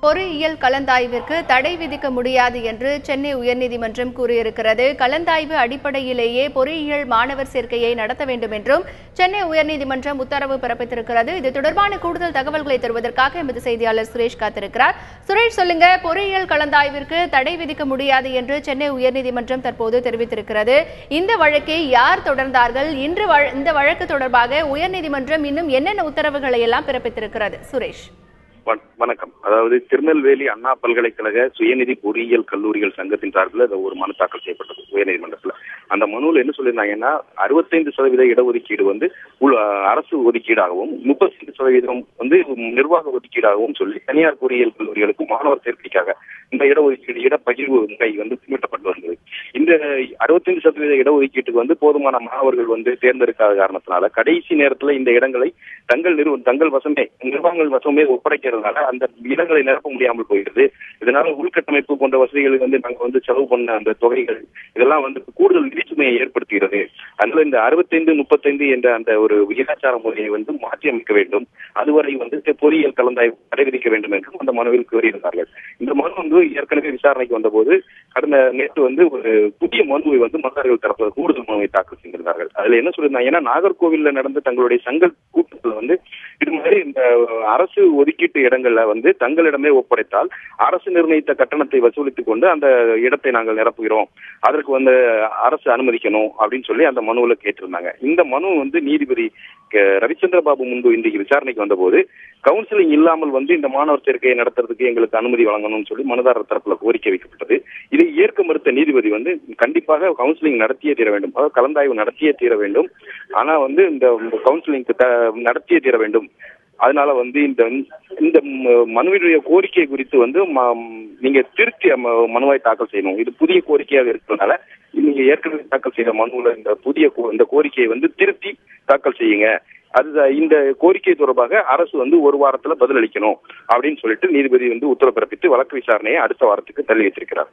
பொறியியல் கலந்தாய்விற்கு தடை விதிக்க முடியாது என்று சென்னை உயர்நீதிமன்றம் கூறியிருக்கிறது. கலந்தாய்வு அடிப்படையிலேயே பொறியியல் மாணவர் சேர்க்கையை நடத்த வேண்டும் என்றும் சென்னை உயர்நீதிமன்றம் உத்தரவு பிறப்பித்திருக்கிறது. இது தொடர்பான கூடுதல் தகவல்களை தருவதற்காக எமது செய்தியாளர் சுரேஷ் காத்திருக்கிறார். சுரேஷ், சொல்லுங்க, பொறியியல் கலந்தாய்விற்கு தடை விதிக்க முடியாது என்று சென்னை உயர்நீதிமன்றம் தற்போது தெரிவித்திருக்கிறது. இந்த வழக்கை யார் தொடர்ந்தார்கள்? இன்று இந்த வழக்கு தொடர்பாக உயர்நீதிமன்றம் இன்னும் என்னென்ன உத்தரவுகளை எல்லாம் பிறப்பித்திருக்கிறது? சுரேஷ் வணக்கம். அதாவது திருநெல்வேலி அண்ணா பல்கலைக்கழக சுயநிதி பொறியியல் கல்லூரிகள் சங்கத்தின் சார்பில் ஒரு மனு தாக்கல் செய்யப்பட்டது உயர்நீதிமன்றத்தில். அந்த மனுவில் என்ன சொல்லியிருந்தாங்கன்னா 65% இடஒதுக்கீடு அரசு ஒதுக்கீடாகவும் 35% நிர்வாக ஒதுக்கீடாகவும் சொல்லி தனியார் பொறியியல் கல்லூரிகளுக்கு மாணவர் சேர்க்கைக்காக இந்த இடஒதுக்கீடு இடப்பகிர்வு முறை பின்பற்றப்பட்டு வந்தது. இந்த 65% இடஒதுக்கீட்டுக்கு போதுமான மாணவர்கள் தேர்ந்தெடுக்காத காரணத்தினால கடைசி நேரத்தில் இந்த இடங்களை தங்கள் வசமே நிர்வாகங்கள் வசமே ஒப்படைக்கிறதுனால அந்த இடங்களை நிரப்ப முடியாமல் போயிடுது. இதனால உள்கட்டமைப்பு போன்ற வசதிகளுக்கு நாங்க செலவு பண்ண அந்த தொகைகள் இதெல்லாம் கூடுதல் நிதி சுமையை ஏற்படுத்துகிறது. அதனால இந்த 65-35 என்ற அந்த ஒரு விகிதாச்சார முறையை மாற்றி அமைக்க வேண்டும். அதுவரை பொறியியல் கலந்தாய்வு தடை விதிக்க வேண்டும் என்றும் அந்த மனுவில் கோரியிருந்தார்கள். இந்த மனு ஏற்கனவே விசாரணைக்கு வந்தபோது கடந்த நேற்று ஒரு புதிய மனுவை மனுதாரர்கள் தரப்பு கூடுதல் மனுவை தாக்கல் செய்திருந்தார்கள். அதுல என்ன சொல்லியிருந்தாங்க, ஏன்னா நாகர்கோவில்ல நடந்த தங்களுடைய சங்க கூட்டத்தில் இது மாதிரி இந்த அரசு ஒதுக்கீட்டு இடங்கள்ல தங்களிடமே ஒப்படைத்தால் அரசு நிர்ணயித்த கட்டணத்தை வசூலித்துக் கொண்டு அந்த இடத்தை நாங்கள் நிரப்புகிறோம், அதற்கு அரசு அனுமதிக்கணும் அப்படின்னு சொல்லி அந்த மனுவில் கேட்டிருந்தாங்க. இந்த மனு நீதிபதி ரவிச்சந்திர பாபு முன்பு இன்றைக்கு விசாரணைக்கு வந்தபோது கவுன்சிலிங் இல்லாமல் இந்த மாணவர் சேர்க்கையை நடத்துறதுக்கு எங்களுக்கு அனுமதி வழங்கணும்னு சொல்லி மனுதாரர் தரப்புல கோரிக்கை வைக்கப்பட்டது. இதை ஏற்க மறுத்த நீதிபதி கண்டிப்பாக கவுன்சிலிங் நடத்தியே தீர வேண்டும், அதாவது கலந்தாய்வு நடத்தியே தீர வேண்டும். ஆனா இந்த கவுன்சிலிங் நடத்தியே தீர வேண்டும். அதனால இந்த மனுவினுடைய கோரிக்கை குறித்து நீங்க திருத்தி மனுவை தாக்கல் செய்யணும். இது புதிய கோரிக்கையாக இருக்கிறதுனால நீங்க ஏற்கனவே தாக்கல் செய்த மனுவில் இந்த கோரிக்கையை திருத்தி தாக்கல் செய்யுங்க. இந்த கோரிக்கை தொடர்பாக அரசு ஒரு வாரத்துல பதிலளிக்கணும் அப்படின்னு சொல்லிட்டு நீதிபதி உத்தரவு பிறப்பித்து வழக்கு விசாரணையை அடுத்த வாரத்துக்கு தள்ளி வச்சிருக்கிறார்.